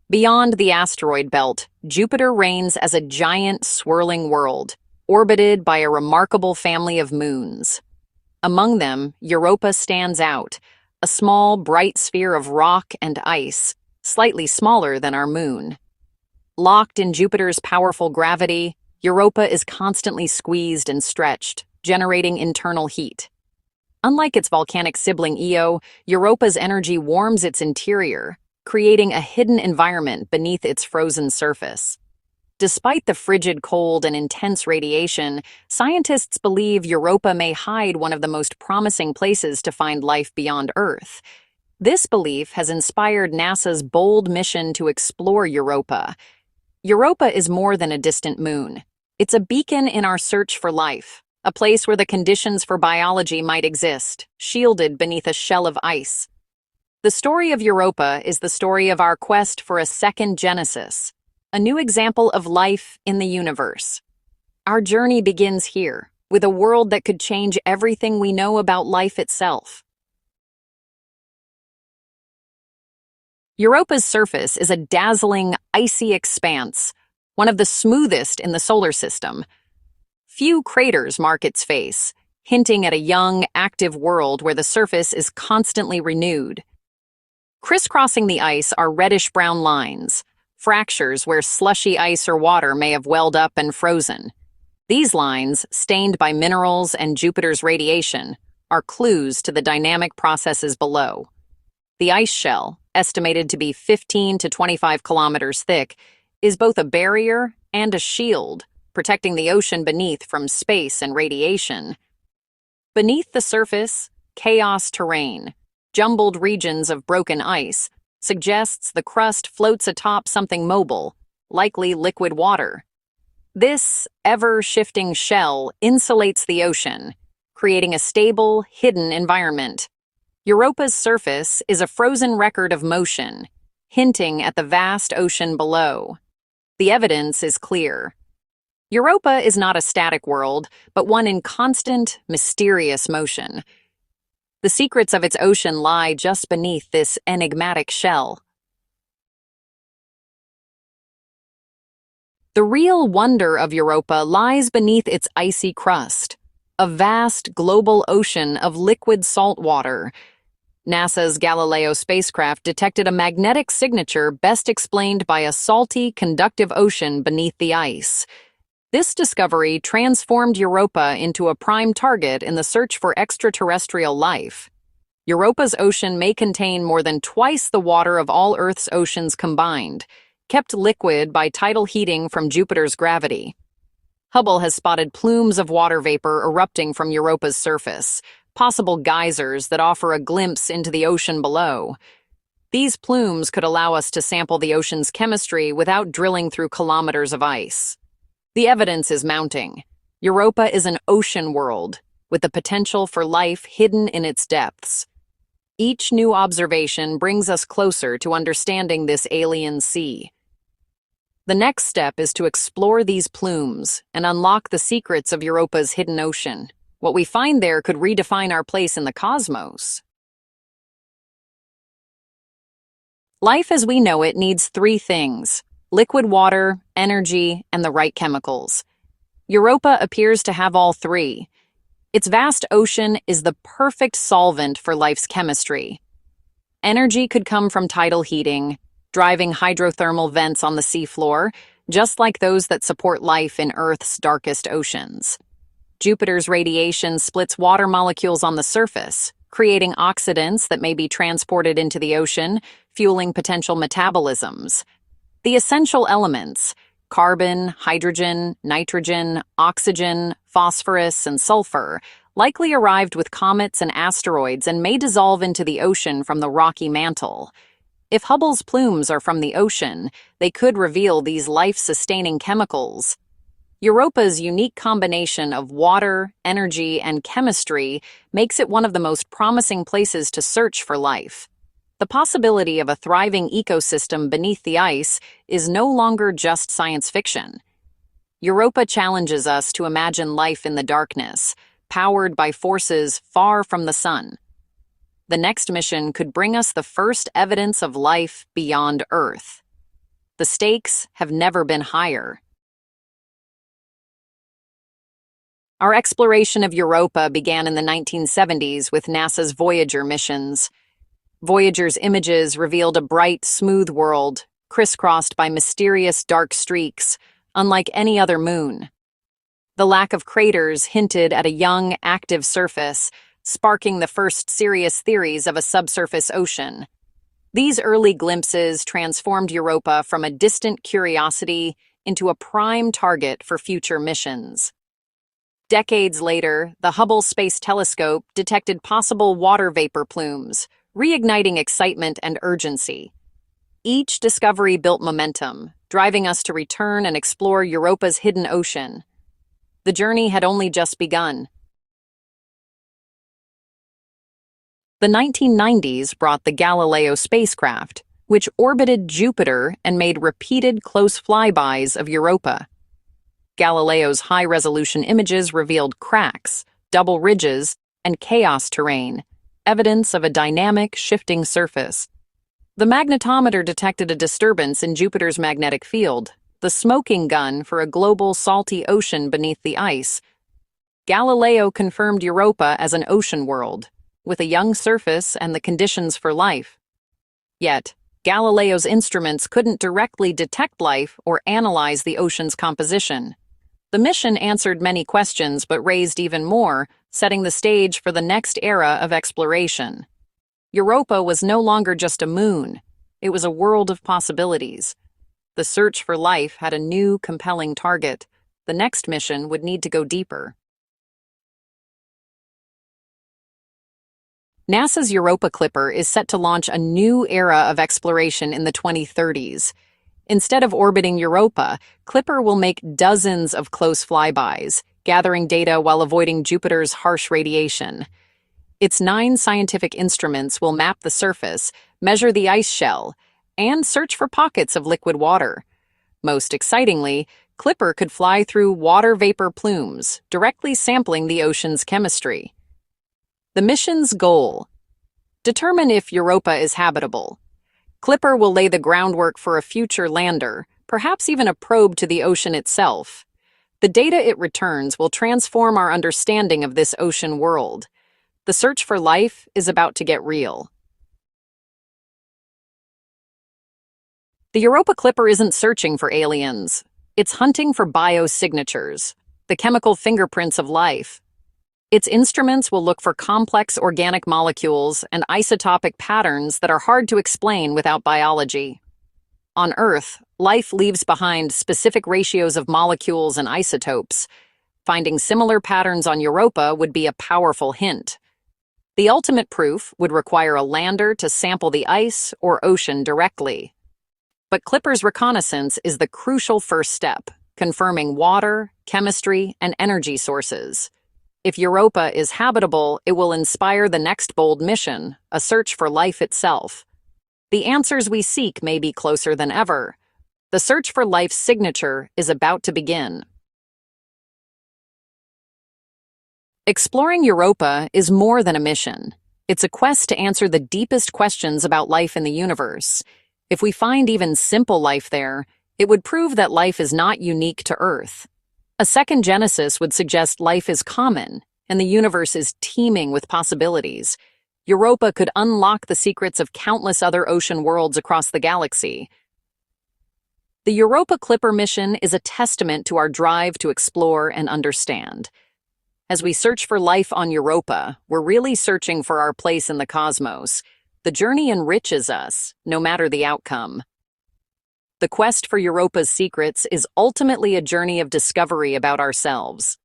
Beyond the asteroid belt, Jupiter reigns as a giant swirling world, orbited by a remarkable family of moons. Among them, Europa stands out, a small, bright sphere of rock and ice, slightly smaller than our moon. Locked in Jupiter's powerful gravity, Europa is constantly squeezed and stretched, generating internal heat. Unlike its volcanic sibling Io, Europa's energy warms its interior, creating a hidden environment beneath its frozen surface. Despite the frigid cold and intense radiation, scientists believe Europa may hide one of the most promising places to find life beyond Earth. This belief has inspired NASA's bold mission to explore Europa. Europa is more than a distant moon. It's a beacon in our search for life, a place where the conditions for biology might exist, shielded beneath a shell of ice. The story of Europa is the story of our quest for a second Genesis, a new example of life in the universe. Our journey begins here, with a world that could change everything we know about life itself. Europa's surface is a dazzling, icy expanse, one of the smoothest in the solar system. Few craters mark its face, hinting at a young, active world where the surface is constantly renewed. Crisscrossing the ice are reddish-brown lines, fractures where slushy ice or water may have welled up and frozen. These lines, stained by minerals and Jupiter's radiation, are clues to the dynamic processes below. The ice shell, estimated to be 15 to 25 kilometers thick, is both a barrier and a shield, protecting the ocean beneath from space and radiation. Beneath the surface, chaos terrain, jumbled regions of broken ice, suggests the crust floats atop something mobile, likely liquid water. This ever-shifting shell insulates the ocean, creating a stable, hidden environment. Europa's surface is a frozen record of motion, hinting at the vast ocean below. The evidence is clear. Europa is not a static world, but one in constant, mysterious motion. The secrets of its ocean lie just beneath this enigmatic shell. The real wonder of Europa lies beneath its icy crust, a vast global ocean of liquid salt water. NASA's Galileo spacecraft detected a magnetic signature best explained by a salty, conductive ocean beneath the ice. This discovery transformed Europa into a prime target in the search for extraterrestrial life. Europa's ocean may contain more than twice the water of all Earth's oceans combined, kept liquid by tidal heating from Jupiter's gravity. Hubble has spotted plumes of water vapor erupting from Europa's surface, possible geysers that offer a glimpse into the ocean below. These plumes could allow us to sample the ocean's chemistry without drilling through kilometers of ice. The evidence is mounting. Europa is an ocean world, with the potential for life hidden in its depths. Each new observation brings us closer to understanding this alien sea. The next step is to explore these plumes and unlock the secrets of Europa's hidden ocean. What we find there could redefine our place in the cosmos. Life as we know it needs three things: liquid water, energy, and the right chemicals. Europa appears to have all three. Its vast ocean is the perfect solvent for life's chemistry. Energy could come from tidal heating, driving hydrothermal vents on the seafloor, just like those that support life in Earth's darkest oceans. Jupiter's radiation splits water molecules on the surface, creating oxidants that may be transported into the ocean, fueling potential metabolisms. The essential elements, carbon, hydrogen, nitrogen, oxygen, phosphorus, and sulfur, likely arrived with comets and asteroids and may dissolve into the ocean from the rocky mantle. If Hubble's plumes are from the ocean, they could reveal these life-sustaining chemicals. Europa's unique combination of water, energy, and chemistry makes it one of the most promising places to search for life. The possibility of a thriving ecosystem beneath the ice is no longer just science fiction. Europa challenges us to imagine life in the darkness, powered by forces far from the sun. The next mission could bring us the first evidence of life beyond Earth. The stakes have never been higher. Our exploration of Europa began in the 1970s with NASA's Voyager missions. Voyager's images revealed a bright, smooth world, crisscrossed by mysterious dark streaks, unlike any other moon. The lack of craters hinted at a young, active surface, sparking the first serious theories of a subsurface ocean. These early glimpses transformed Europa from a distant curiosity into a prime target for future missions. Decades later, the Hubble Space Telescope detected possible water vapor plumes, reigniting excitement and urgency. Each discovery built momentum, driving us to return and explore Europa's hidden ocean. The journey had only just begun. The 1990s brought the Galileo spacecraft, which orbited Jupiter and made repeated close flybys of Europa. Galileo's high-resolution images revealed cracks, double ridges, and chaos terrain, evidence of a dynamic, shifting surface. The magnetometer detected a disturbance in Jupiter's magnetic field, the smoking gun for a global salty ocean beneath the ice. Galileo confirmed Europa as an ocean world, with a young surface and the conditions for life. Yet, Galileo's instruments couldn't directly detect life or analyze the ocean's composition. The mission answered many questions but raised even more, setting the stage for the next era of exploration. Europa was no longer just a moon. It was a world of possibilities. The search for life had a new, compelling target. The next mission would need to go deeper. NASA's Europa Clipper is set to launch a new era of exploration in the 2030s. Instead of orbiting Europa, Clipper will make dozens of close flybys, gathering data while avoiding Jupiter's harsh radiation. Its 9 scientific instruments will map the surface, measure the ice shell, and search for pockets of liquid water. Most excitingly, Clipper could fly through water vapor plumes, directly sampling the ocean's chemistry. The mission's goal: determine if Europa is habitable. Clipper will lay the groundwork for a future lander, perhaps even a probe to the ocean itself. The data it returns will transform our understanding of this ocean world. The search for life is about to get real. The Europa Clipper isn't searching for aliens. It's hunting for biosignatures, the chemical fingerprints of life. Its instruments will look for complex organic molecules and isotopic patterns that are hard to explain without biology. On Earth, life leaves behind specific ratios of molecules and isotopes. Finding similar patterns on Europa would be a powerful hint. The ultimate proof would require a lander to sample the ice or ocean directly. But Clipper's reconnaissance is the crucial first step, confirming water, chemistry, and energy sources. If Europa is habitable, it will inspire the next bold mission, a search for life itself. The answers we seek may be closer than ever. The search for life's signature is about to begin. Exploring Europa is more than a mission. It's a quest to answer the deepest questions about life in the universe. If we find even simple life there, it would prove that life is not unique to Earth. A second genesis would suggest life is common, and the universe is teeming with possibilities. Europa could unlock the secrets of countless other ocean worlds across the galaxy. The Europa Clipper mission is a testament to our drive to explore and understand. As we search for life on Europa, we're really searching for our place in the cosmos. The journey enriches us, no matter the outcome. The quest for Europa's secrets is ultimately a journey of discovery about ourselves.